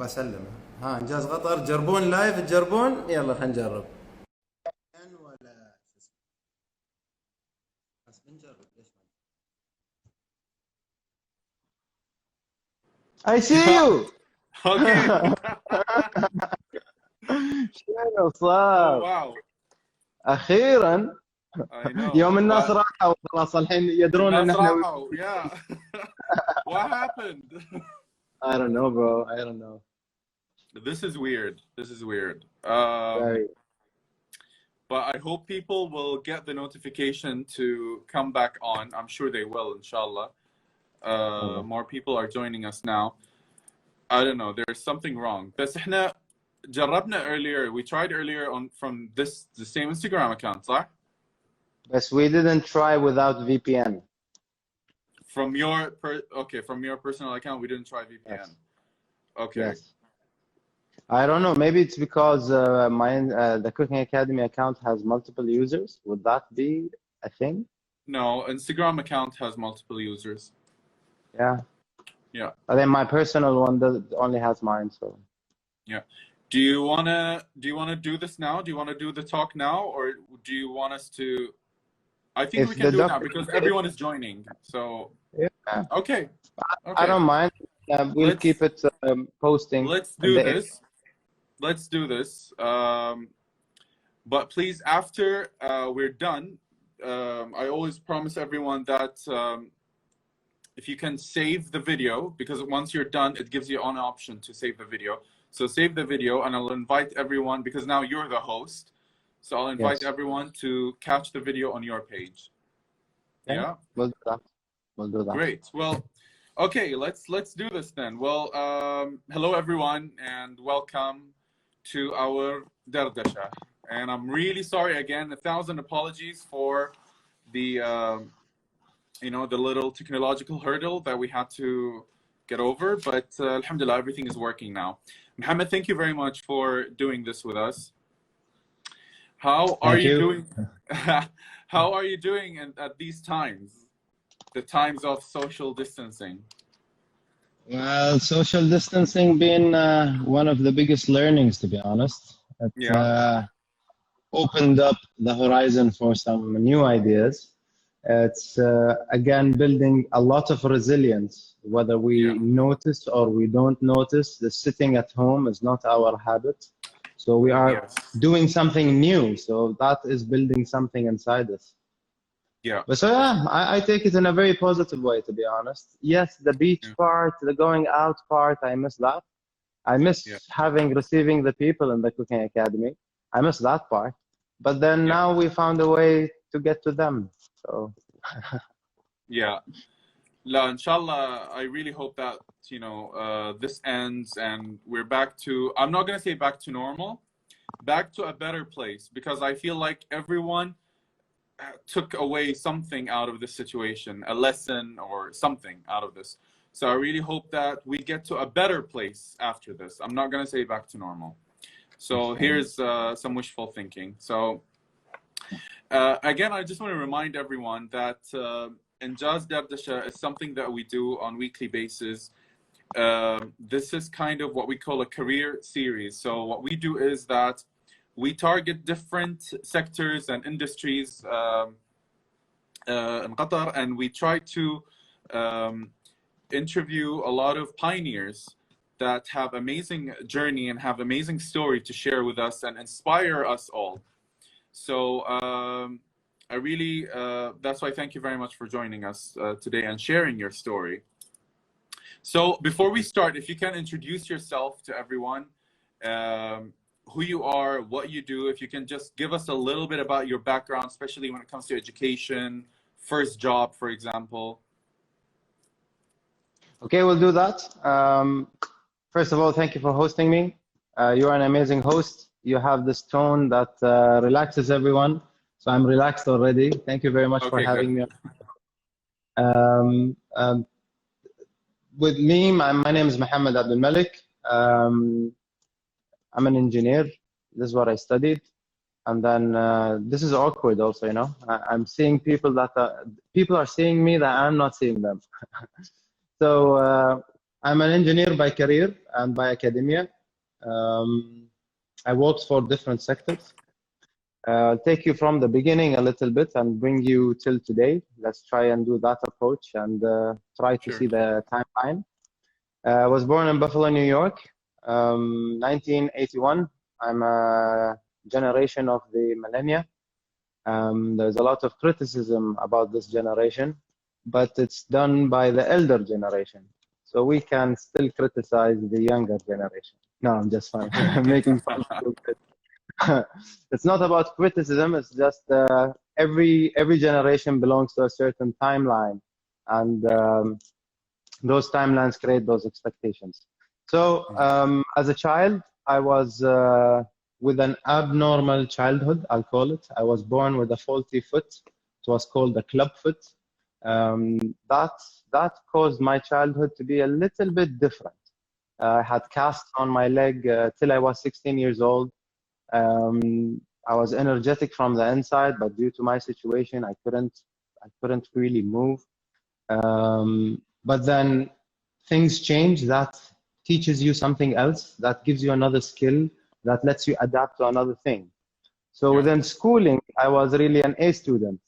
بسلم. ها انجاز قطر، جربون لايف، تجربون؟ يلا خلينا نجرب. ولا بس بنجرب ليش ما. I see you. Okay. شنو Oh صار؟ wow. أخيرا I know. يوم الناس But راحوا خلاص الحين يدرون إن الناس إحنا راحوا. Yeah. What happened? I don't know, bro. I don't know. This is weird. This is weird. Very. But I hope people will get the notification to come back on. I'm sure they will, inshallah. More people are joining us now. I don't know. There's something wrong. بس احنا جربنا earlier. We tried earlier on from the same Instagram account, صح? But we didn't try without VPN. From your from your personal account, we didn't try VPN. Yes. Okay. Yes. I don't know. Maybe it's because the Cooking Academy account has multiple users. Would that be a thing? No, Instagram account has multiple users. Yeah. Yeah. But then my personal one only has mine. So. Yeah. Do you wanna do this now? Do you wanna do the talk now, or do you want us to? I think If we can the do it now because everyone is joining. So Yeah. okay. I don't mind. We'll keep it posting. Let's do this. Let's do this. But please, after we're done, I always promise everyone that if you can save the video, because once you're done, it gives you an option to save the video. So save the video, and I'll invite everyone, because now you're the host. So I'll invite everyone to catch the video on your page. Yeah? We'll do that. We'll do that. Great. Well, okay, let's do this then. Well, hello everyone, and welcome to our dardasha. And I'm really sorry again, 1,000 apologies for the the little technological hurdle that we had to get over, but alhamdulillah, everything is working now. Mohammed, thank you very much for doing this with us. How are you doing? How are you doing at these times? The times of social distancing? Well, social distancing being one of the biggest learnings, to be honest. It opened up the horizon for some new ideas. It's again building a lot of resilience, whether we notice or we don't notice. The sitting at home is not our habit. So we are doing something new. So that is building something inside us. Yeah. But so yeah, I take it in a very positive way, to be honest. Yes, the beach part, the going out part, I miss that. I miss receiving the people in the Cooking Academy. I miss that part. But then now we found a way to get to them. So yeah. La, inshallah, I really hope that this ends and we're back to, I'm not going to say back to normal, back to a better place, because I feel like everyone took away something out of this situation, a lesson or something out of this. So I really hope that we get to a better place after this. I'm not going to say back to normal. So here's some wishful thinking. So again, I just want to remind everyone that Injaz Dardasha is something that we do on weekly basis. This is kind of what we call a career series. So what we do is that we target different sectors and industries in Qatar, and we try to interview a lot of pioneers that have amazing journey and have amazing story to share with us and inspire us all. So I really, that's why thank you very much for joining us today and sharing your story. So before we start, if you can introduce yourself to everyone, who you are, what you do, if you can just give us a little bit about your background, especially when it comes to education, first job, for example. Okay, we'll do that. First of all, thank you for hosting me. You are an amazing host. You have this tone that relaxes everyone. So I'm relaxed already. Thank you very much for having me. With me, my name is Mohamed A.malik. I'm an engineer. This is what I studied. And then this is awkward also, I'm seeing people are seeing me that I'm not seeing them. So I'm an engineer by career and by academia. I worked for different sectors. I'll take you from the beginning a little bit and bring you till today. Let's try and do that approach and try to see the timeline. I was born in Buffalo, New York, 1981. I'm a generation of the millennia. There's a lot of criticism about this generation, but it's done by the elder generation. So we can still criticize the younger generation. No, I'm just fine. I'm making fun of it. It's not about criticism. It's just every generation belongs to a certain timeline, and those timelines create those expectations. So as a child, I was with an abnormal childhood, I'll call it. I was born with a faulty foot. It was called a club foot. That caused my childhood to be a little bit different. I had casts on my leg till I was 16 years old. I was energetic from the inside, but due to my situation, I couldn't really move. But then things change. That teaches you something else. That gives you another skill. That lets you adapt to another thing. So within schooling, I was really an A student.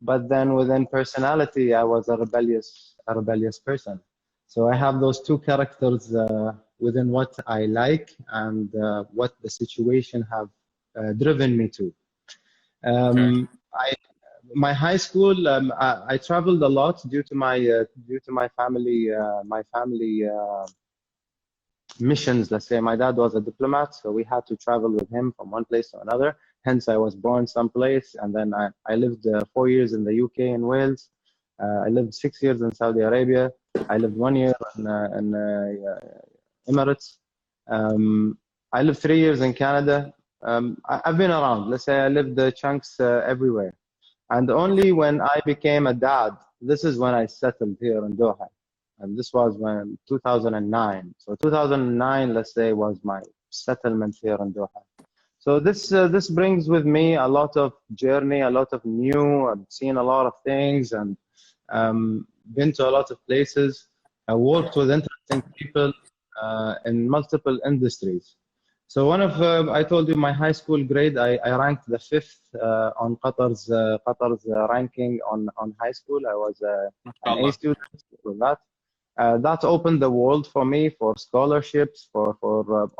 But then within personality, I was a rebellious person. So I have those two characters within what I like and what the situation have driven me to. My high school, I traveled a lot due to my family missions. Let's say my dad was a diplomat, so we had to travel with him from one place to another. Hence, I was born someplace, and then I lived 4 years in the UK and Wales. I lived 6 years in Saudi Arabia. I lived 1 year in Emirates. I lived 3 years in Canada. I've been around. Let's say I lived chunks everywhere. And only when I became a dad, this is when I settled here in Doha. And this was when 2009. So 2009, let's say, was my settlement here in Doha. So this brings with me a lot of journey, a lot of new. I've seen a lot of things and been to a lot of places. I worked with interesting people in multiple industries. So one of I told you my high school grade, I ranked the 5th on Qatar's ranking on high school. I was an A student with that. That opened the world for me for scholarships, for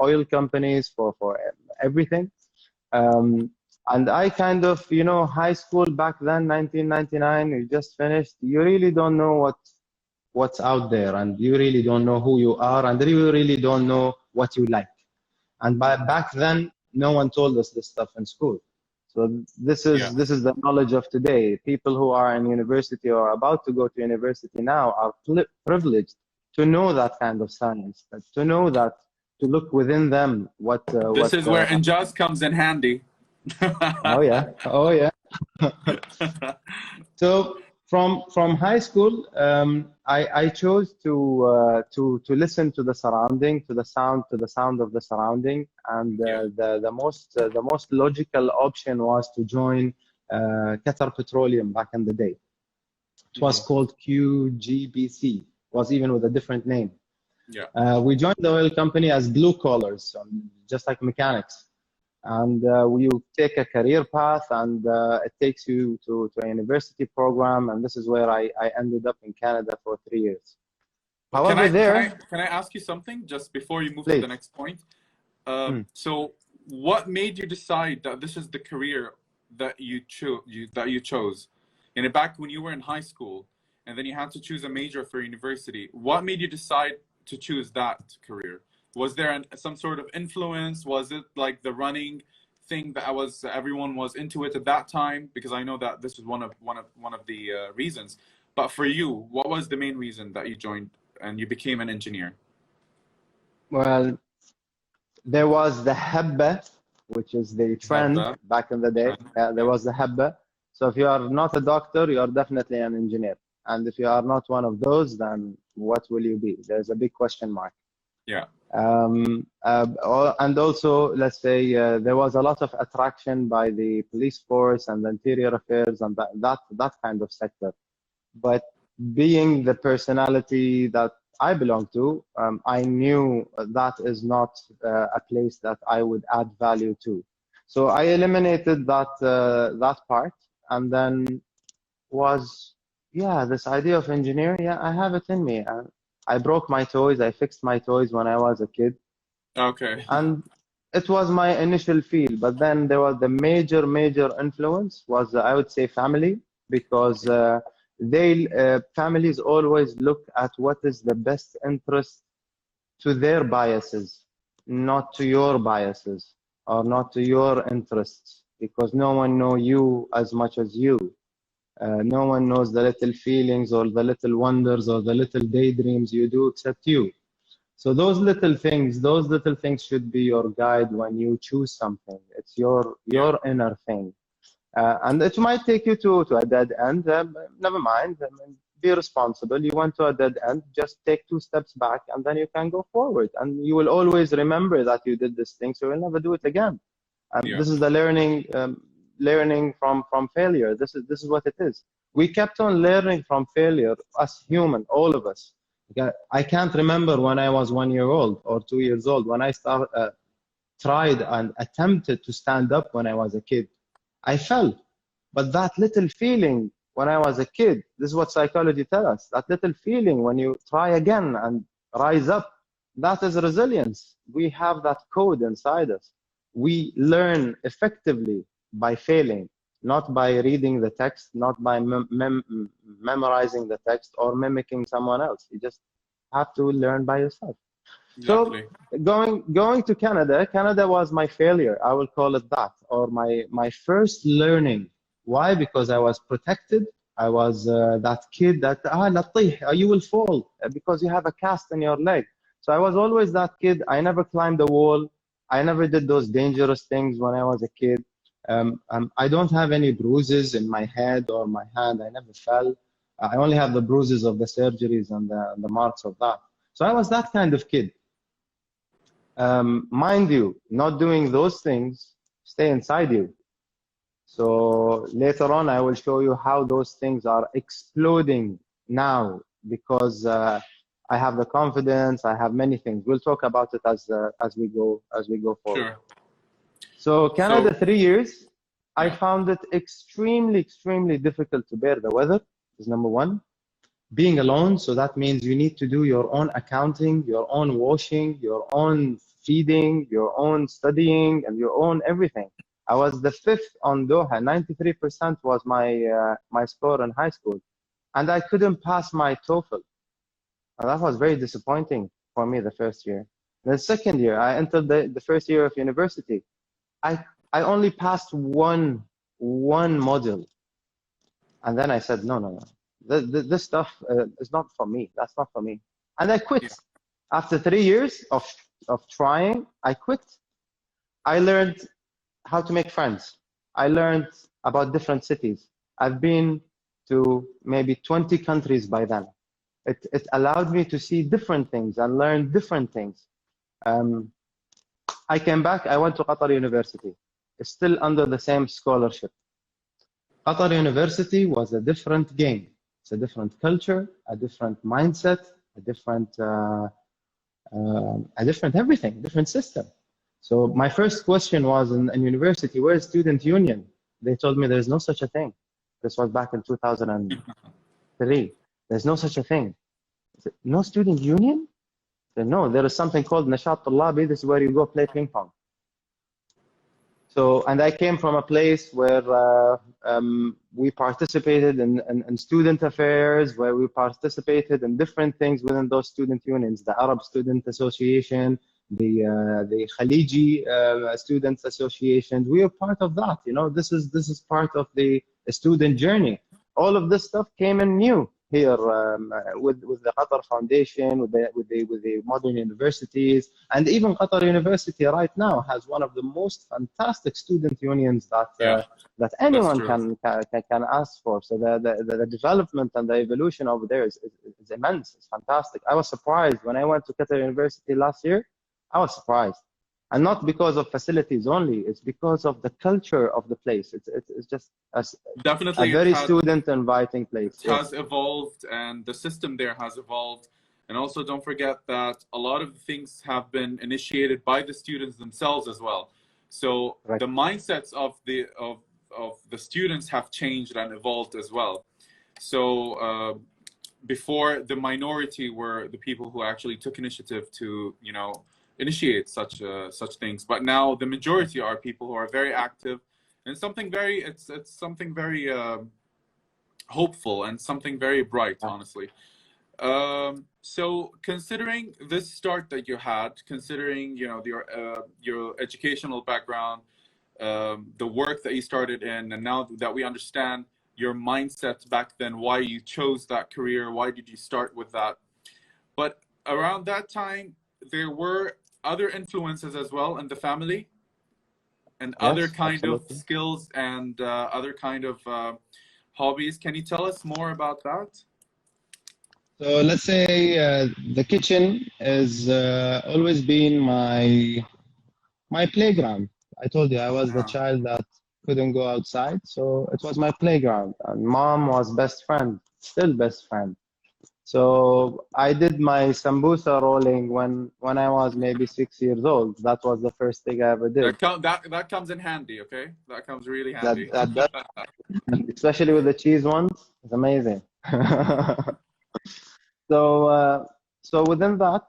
oil companies, for everything. And I kind of, high school back then, 1999, you just finished. You really don't know what's out there, and you really don't know who you are, and you really don't know what you like. And back then, no one told us this stuff in school. So this is the knowledge of today. People who are in university or about to go to university now are privileged to know that kind of science, to know that, to look within them what. This is where Injaz comes in handy. Oh yeah. So from high school, I chose to listen to the surrounding, to the sound of the surrounding, and the most logical option was to join Qatar Petroleum back in the day. It was called QGBC. It was even with a different name. We joined the oil company as blue collars, just like mechanics. And you take a career path, and it takes you to a university program, and this is where I ended up in Canada for 3 years. However, can I ask you something just before you move to the next point? So, what made you decide that this is the career that you chose? And back when you were in high school, and then you had to choose a major for university, what made you decide to choose that career? Was there some sort of influence? Was it like the running thing that everyone was into it at that time? Because I know that this is one of the reasons. But for you, what was the main reason that you joined and you became an engineer? Well, there was the habba, which is the trend back in the day. There was the habba. So if you are not a doctor, you are definitely an engineer. And if you are not one of those, then what will you be? There's a big question mark. Yeah. And also, let's say there was a lot of attraction by the police force and the interior affairs and that kind of sector. But being the personality that I belong to, I knew that is not a place that I would add value to. So I eliminated that part, and then was, yeah, this idea of engineering, yeah, I have it in me. I broke my toys, I fixed my toys when I was a kid, Okay. and it was my initial feel. But then there was the major influence was, I would say, family, because families always look at what is the best interest to their biases, not to your biases or not to your interests, because no one knows you as much as you. No one knows the little feelings or the little wonders or the little daydreams you do except you. So those little things should be your guide when you choose something. It's your inner thing. And it might take you to a dead end. Never mind. I mean, be responsible. You went to a dead end, just take 2 steps back, and then you can go forward. And you will always remember that you did this thing, so you'll never do it again. And this is the learning from failure. This is what it is. We kept on learning from failure, us human, all of us. I can't remember when I was 1 year old or 2 years old when I tried and attempted to stand up when I was a kid. I fell, but that little feeling when I was a kid, this is what psychology tells us, that little feeling when you try again and rise up, that is resilience. We have that code inside us. We learn effectively by failing, not by reading the text, not by memorizing the text or mimicking someone else. You just have to learn by yourself. Exactly. So going to Canada was my failure. I will call it that, or my first learning. Why? Because I was protected. I was that kid that you will fall because you have a cast in your leg. So I was always that kid. I never climbed the wall. I never did those dangerous things when I was a kid. I don't have any bruises in my head or my hand. I never fell. I only have the bruises of the surgeries and the marks of that. So I was that kind of kid. Mind you, not doing those things stay inside you. So later on, I will show you how those things are exploding now, because I have the confidence. I have many things. We'll talk about it as we go forward. Sure. So Canada, 3 years. I found it extremely difficult to bear the weather. Is number one. Being alone, so that means you need to do your own accounting, your own washing, your own feeding, your own studying, and your own everything. I was the 5th on Doha. 93% was my score in high school, and I couldn't pass my TOEFL. And that was very disappointing for me the first year. The second year, I entered the first year of university. I only passed one module, and then I said no. This stuff is not for me. That's not for me. And I quit. Yeah. After 3 years of trying, I quit. I learned how to make friends. I learned about different cities. I've been to maybe 20 countries by then. It allowed me to see different things and learn different things. I came back. I went to Qatar University. It's still under the same scholarship. Qatar University was a different game. It's a different culture, a different mindset, a different everything, different system. So my first question was in university, where's student union? They told me there's no such a thing. This was back in 2003. There's no such a thing. I said, no student union? I said, no, there is something called Nashat Tullabi. This is where you go play ping pong. So, and I came from a place where we participated in student affairs, where we participated in different things within those student unions, the Arab Student Association, the Khaliji Students Association. We are part of that. You know, this is part of the student journey. All of this stuff came in new here with the Qatar Foundation, with the modern universities, and even Qatar University right now has one of the most fantastic student unions that anyone can ask for. So the development and the evolution over there is immense. It's fantastic. I was surprised when I went to Qatar University last year. I was surprised, and not because of facilities only. It's because of the culture of the place. It's just definitely a very student inviting place. It has evolved, and the system there has evolved. And also don't forget that a lot of things have been initiated by the students themselves as well. So Right. the mindsets of the students have changed and evolved as well. So before, the minority were the people who actually took initiative to, you know, initiate such things. But now the majority are people who are very active, and it's something very hopeful and something very bright, honestly. So considering this start that you had, considering, you know, your educational background, the work that you started in, and now that we understand your mindset back then, why you chose that career, why did you start with that? But around that time, there were other influences as well in the family, and Yes, other kind absolutely. of skills and other kind of hobbies. Can you tell us more about that? So let's say the kitchen has always been my playground. I told you I was the child that couldn't go outside, so it was my playground. And mom was best friend, still best friend. So I did my sambusa rolling when I was maybe 6 years old. That was the first thing I ever did. That comes in handy, okay? That comes really handy. Especially with the cheese ones, it's amazing. So within that,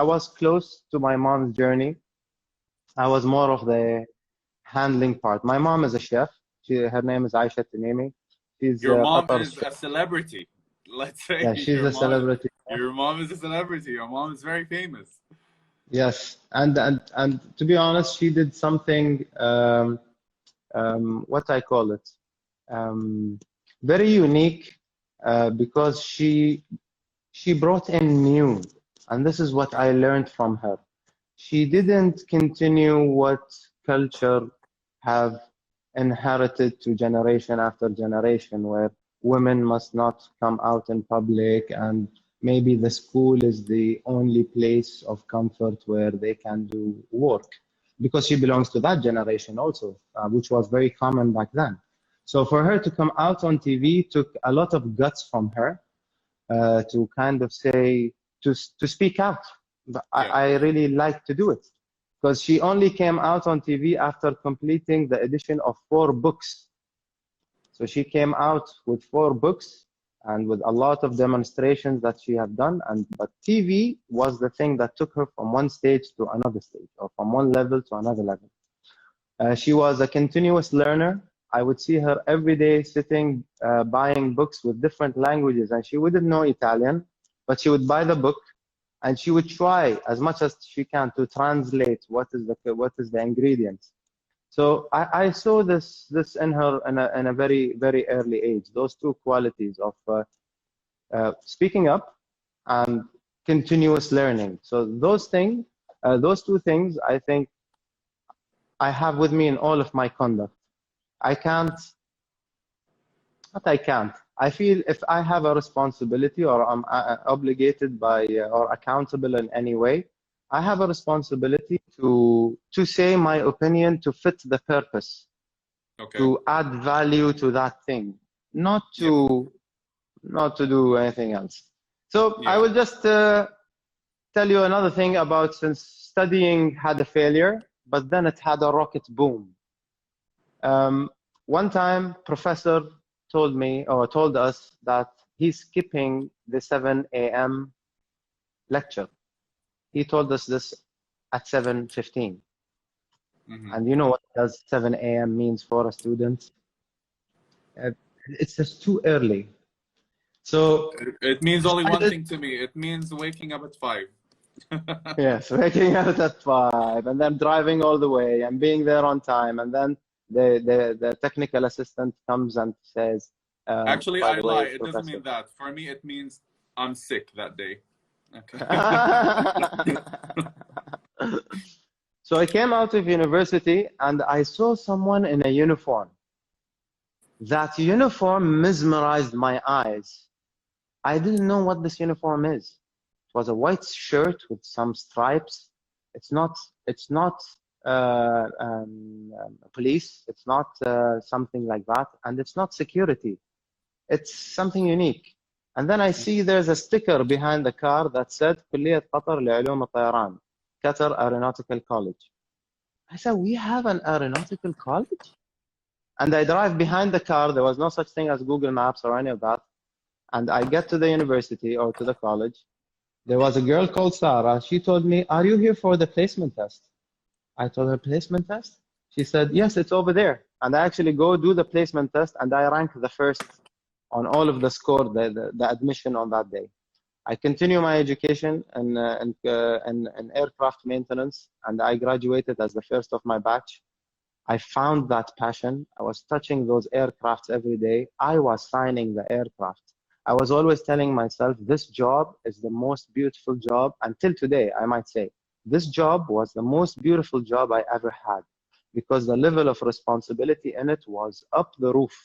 I was close to my mom's journey. I was more of the handling part. My mom is a chef. Her name is Aisha Tanimi. She's Your mom Qatar's is chef. a celebrity. Let's say Yeah, she's a celebrity. Your mom is a celebrity. Your mom is very famous. Yes, and to be honest, she did something. What I call it, very unique, because she brought in new, and this is what I learned from her. She didn't continue what culture have inherited to generation after generation, where women must not come out in public, and maybe the school is the only place of comfort where they can do work, because she belongs to that generation also, which was very common back then. So for her to come out on TV took a lot of guts from her, to kind of say, to speak out. But I really like to do it, because she only came out on TV after completing the edition of 4 books. So she came out with 4 books and with a lot of demonstrations that she had done. But TV was the thing that took her from one stage to another stage, or from one level to another level. She was a continuous learner. I would see her every day sitting, buying books with different languages, and she wouldn't know Italian, but she would buy the book, and she would try as much as she can to translate what is the ingredients. So I saw this in her in a very, very early age. Those 2 qualities of speaking up and continuous learning. So those 2 things, I think I have with me in all of my conduct. I feel if I have a responsibility, or I'm obligated by or accountable in any way, I have a responsibility to say my opinion to fit the purpose, to add value to that thing, not to do anything else. So I will just tell you another thing about, since studying had a failure, but then it had a rocket boom. One time, professor told us that he's skipping the 7 a.m. lecture. He told us this at 7:15. And you know what does 7 a.m. means for a student? It's just too early. So it means only one thing to me. It means waking up at 5. Yes, waking up at 5, and then driving all the way and being there on time, and then the technical assistant comes and says, actually, I lie. It doesn't mean that. For me, it means I'm sick that day. Okay. So I came out of university and I saw someone in a uniform. That uniform mesmerized my eyes. I didn't know what this uniform is. It was a white shirt with some stripes. It's not police. It's not something like that, and it's not security. It's something unique. And then I see there's a sticker behind the car that said كلية قطر لعلوم الطيران, Qatar Aeronautical College. I said, we have an aeronautical college? And I drive behind the car. There was no such thing as Google Maps or any of that. And I get to the university or to the college. There was a girl called Sarah. She told me, are you here for the placement test? I told her, placement test? She said, yes, it's over there. And I actually go do the placement test, and I rank the first on all of the score, the admission on that day. I continue my education in aircraft maintenance, and I graduated as the first of my batch. I found that passion. I was touching those aircrafts every day. I was signing the aircraft. I was always telling myself, this job is the most beautiful job. Until today, I might say, this job was the most beautiful job I ever had, because the level of responsibility in it was up the roof.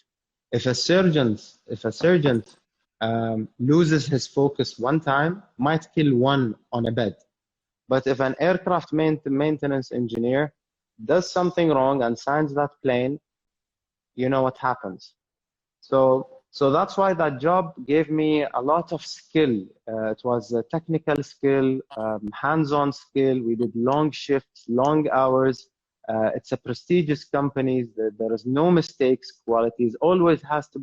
If a surgeon loses his focus one time, might kill one on a bed. But if an aircraft maintenance engineer does something wrong and signs that plane, you know what happens. So that's why that job gave me a lot of skill. It was a technical skill, hands-on skill. We did long shifts, long hours. It's a prestigious company. There is no mistakes. Quality always has to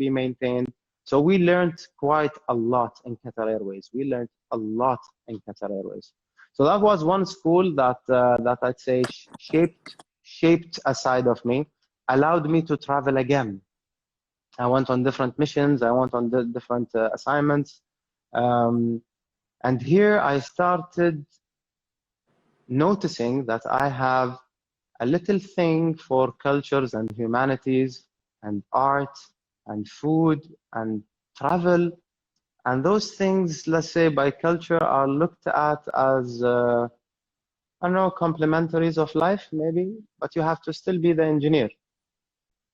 be maintained. So we learned quite a lot in Qatar Airways. We learned a lot in Qatar Airways. So that was one school that I'd say shaped a side of me, allowed me to travel again. I went on different missions. I went on different assignments. And here I started noticing that I have a little thing for cultures and humanities and art and food and travel. And those things, let's say by culture, are looked at as, I don't know, complementaries of life, maybe, but you have to still be the engineer.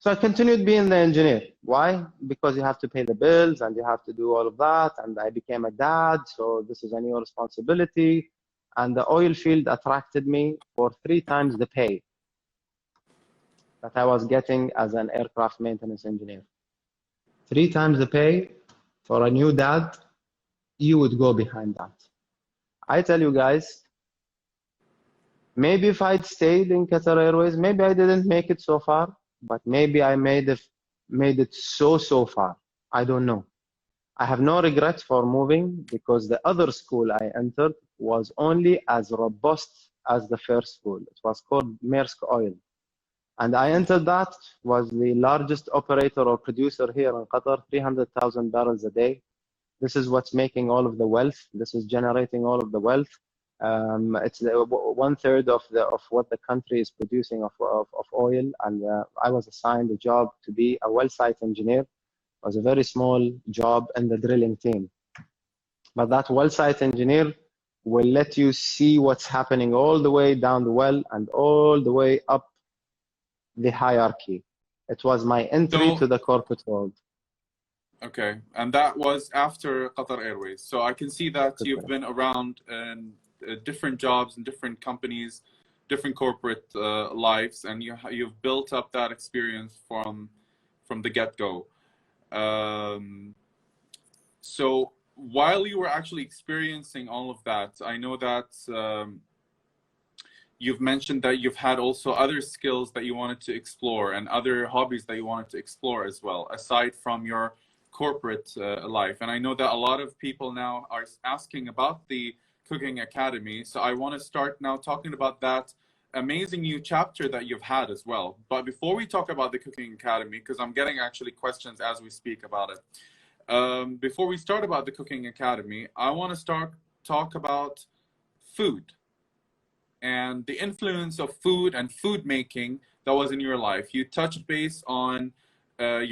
So I continued being the engineer. Why? Because you have to pay the bills and you have to do all of that. And I became a dad, so this is a new responsibility. And the oil field attracted me for 3 times the pay that I was getting as an aircraft maintenance engineer. 3 times the pay for a new dad, you would go behind that. I tell you guys, maybe if I'd stayed in Qatar Airways, maybe I didn't make it so far, but maybe I made it so far. I don't know. I have no regrets for moving, because the other school I entered was only as robust as the first school. It was called Mearsk Oil. And I entered that, was the largest operator or producer here in Qatar, 300,000 barrels a day. This is what's making all of the wealth. This is generating all of the wealth. It's 1/3 of what the country is producing of oil. And I was assigned a job to be a well site engineer. It was a very small job in the drilling team. But that well site engineer will let you see what's happening all the way down the well and all the way up the hierarchy. It was my entry to the corporate world. Okay, and that was after Qatar Airways. So I can see that you've been around in different jobs and different companies, different corporate lives, and you've built up that experience from the get-go. So while you were actually experiencing all of that, I know that you've mentioned that you've had also other skills that you wanted to explore and other hobbies that you wanted to explore as well, aside from your corporate life. And I know that a lot of people now are asking about the Cooking Academy. So I want to start now talking about that amazing new chapter that you've had as well. But before we talk about the Cooking Academy, because I'm getting actually questions as we speak about it. Before we start about the Cooking Academy, I want to talk about food and the influence of food and food making that was in your life. You touched base on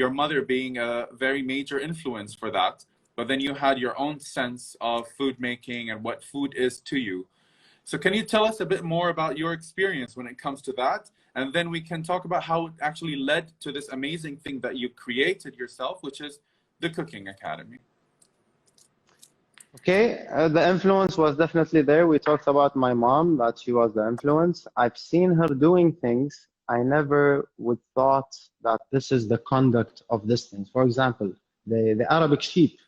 your mother being a very major influence for that, but then you had your own sense of food making and what food is to you. So can you tell us a bit more about your experience when it comes to that? And then we can talk about how it actually led to this amazing thing that you created yourself, which is the Cooking Academy. Okay, the influence was definitely there. We talked about my mom, that she was the influence. I've seen her doing things I never would thought that this is the conduct of this thing. For example, the Arabic sheep.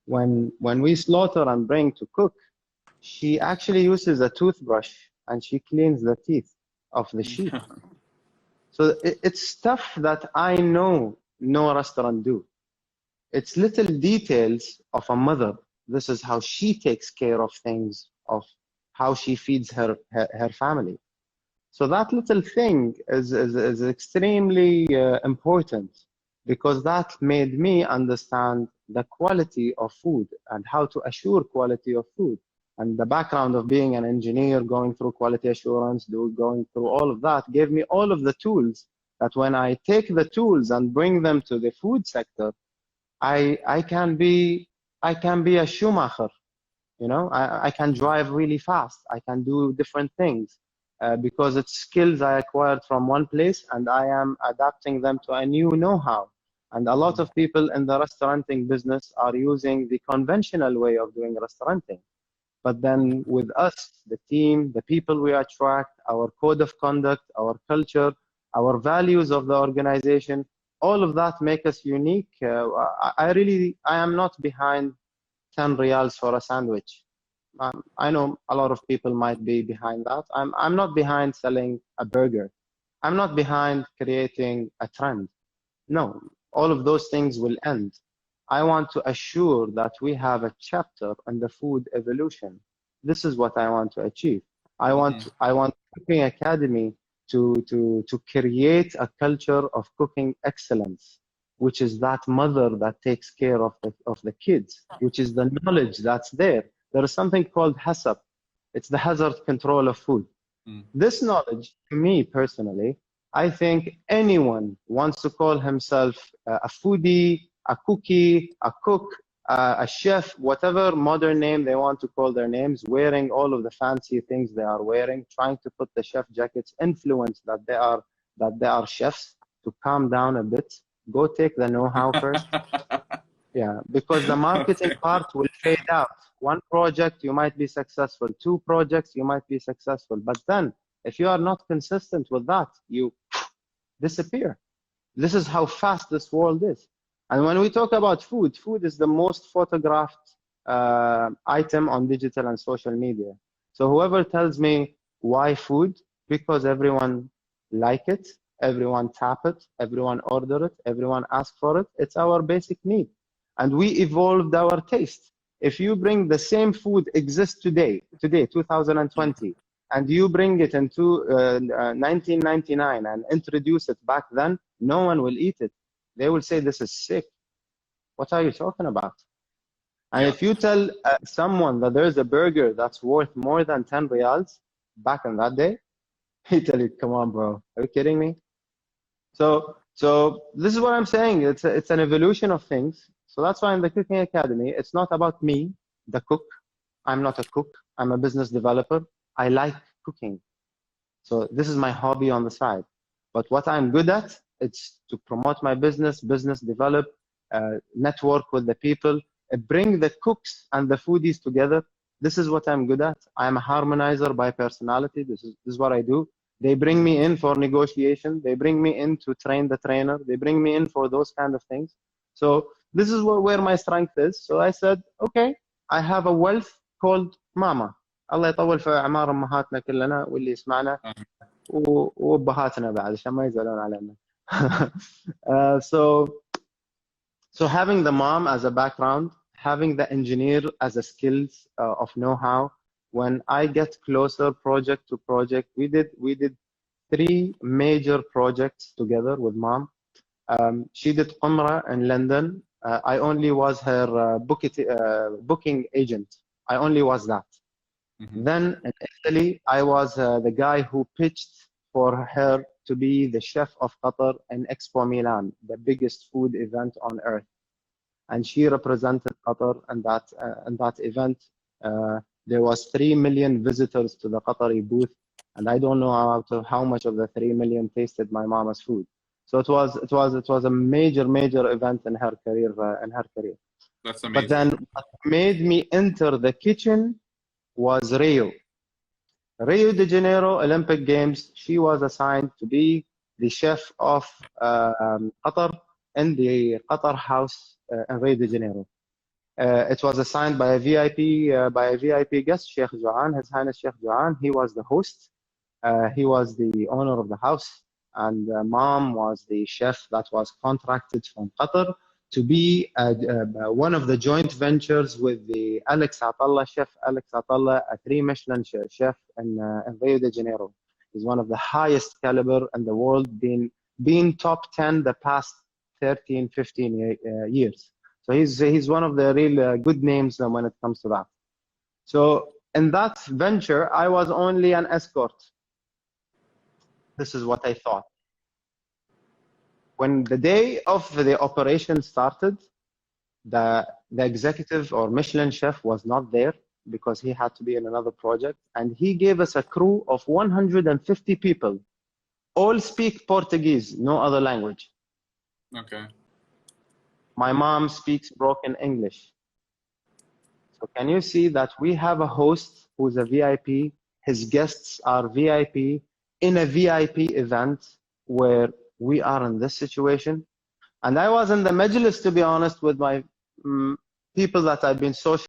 When we slaughter and bring to cook, she actually uses a toothbrush and she cleans the teeth of the sheep. So it's stuff that I know no restaurant do. It's little details of a mother. This is how she takes care of things, of how she feeds her family. So that little thing is extremely important, because that made me understand the quality of food and how to assure quality of food. And the background of being an engineer, going through quality assurance, going through all of that, gave me all of the tools that when I take the tools and bring them to the food sector, I can be a Schumacher. You know, I can drive really fast. I can do different things because it's skills I acquired from one place, and I am adapting them to a new know-how. And a lot of people in the restauranting business are using the conventional way of doing restauranting. But then with us, the team, the people we attract, our code of conduct, our culture, our values of the organization, all of that make us unique. I am not behind 10 riyals for a sandwich. I know a lot of people might be behind that. I'm not behind selling a burger. I'm not behind creating a trend. No, all of those things will end. I want to assure that we have a chapter on the food evolution. This is what I want to achieve. I want Cooking Academy to create a culture of cooking excellence, which is that mother that takes care of the kids, which is the knowledge that's there. There is something called HACCP. It's the hazard control of food. This knowledge, to me personally, I think anyone wants to call himself a foodie, a cookie, a cook, a chef, whatever modern name they want to call their names, wearing all of the fancy things they are wearing, trying to put the chef jackets, influence that they are chefs, to calm down a bit. Go take the know-how first. Yeah, because the marketing part will fade out. One project, you might be successful. 2 projects, you might be successful. But then, if you are not consistent with that, you disappear. This is how fast this world is. And when we talk about food, food is the most photographed item on digital and social media. So whoever tells me why food, because everyone like it, everyone tap it, everyone order it, everyone ask for it. It's our basic need. And we evolved our taste. If you bring the same food exists today, 2020, and you bring it into 1999 and introduce it back then, no one will eat it. They will say, this is sick. What are you talking about? And if you tell someone that there's a burger that's worth more than 10 riyals back in that day, he tell you, come on, bro, are you kidding me? So this is what I'm saying. It's an evolution of things. So that's why in the Cooking Academy, it's not about me, the cook. I'm not a cook. I'm a business developer. I like cooking. So this is my hobby on the side. But what I'm good at, it's to promote my business develop, network with the people, bring the cooks and the foodies together. This is what I'm good at. I'm a harmonizer by personality. This is what I do. They bring me in for negotiation. They bring me in to train the trainer. They bring me in for those kind of things. So this is where my strength is. So I said, okay, I have a wealth called Mama. الله يطول في أعمار أمهاتنا كلنا واللي يسمعنا وأبهاتنا بعد عشان ما يزعلون علينا. So having the mom as a background, having the engineer as a skills of know-how. When I get closer project to project, we did 3 major projects together with mom. She did Umrah in London. I only was her booking agent. I only was that. Then in Italy, I was the guy who pitched for her to be the chef of Qatar in Expo Milan, the biggest food event on earth. And she represented Qatar in that event. There was 3 million visitors to the Qatari booth, and I don't know how much of the 3 million tasted my mama's food. So it was a major event in her career. That's amazing. But then what made me enter the kitchen was Rio de Janeiro Olympic Games. She was assigned to be the chef of Qatar in the Qatar house in Rio de Janeiro. It was assigned by a VIP guest, Sheikh Johan, His Highness Sheikh Johan. He was the host. He was the owner of the house, and Mom was the chef that was contracted from Qatar to be one of the joint ventures with the Chef Alex Atallah, a 3 Michelin chef in Rio de Janeiro. He's one of the highest caliber in the world, been top 10 the past 13, 15 years. So he's one of the real good names when it comes to that. So in that venture, I was only an escort. This is what I thought. When the day of the operation started, the executive or Michelin chef was not there because he had to be in another project, and he gave us a crew of 150 people. All speak Portuguese, no other language. Okay. My mom speaks broken English. So can you see that we have a host who's a VIP, his guests are VIP in a VIP event where we are in this situation? And I was in the majlis, to be honest, with my people that I've been social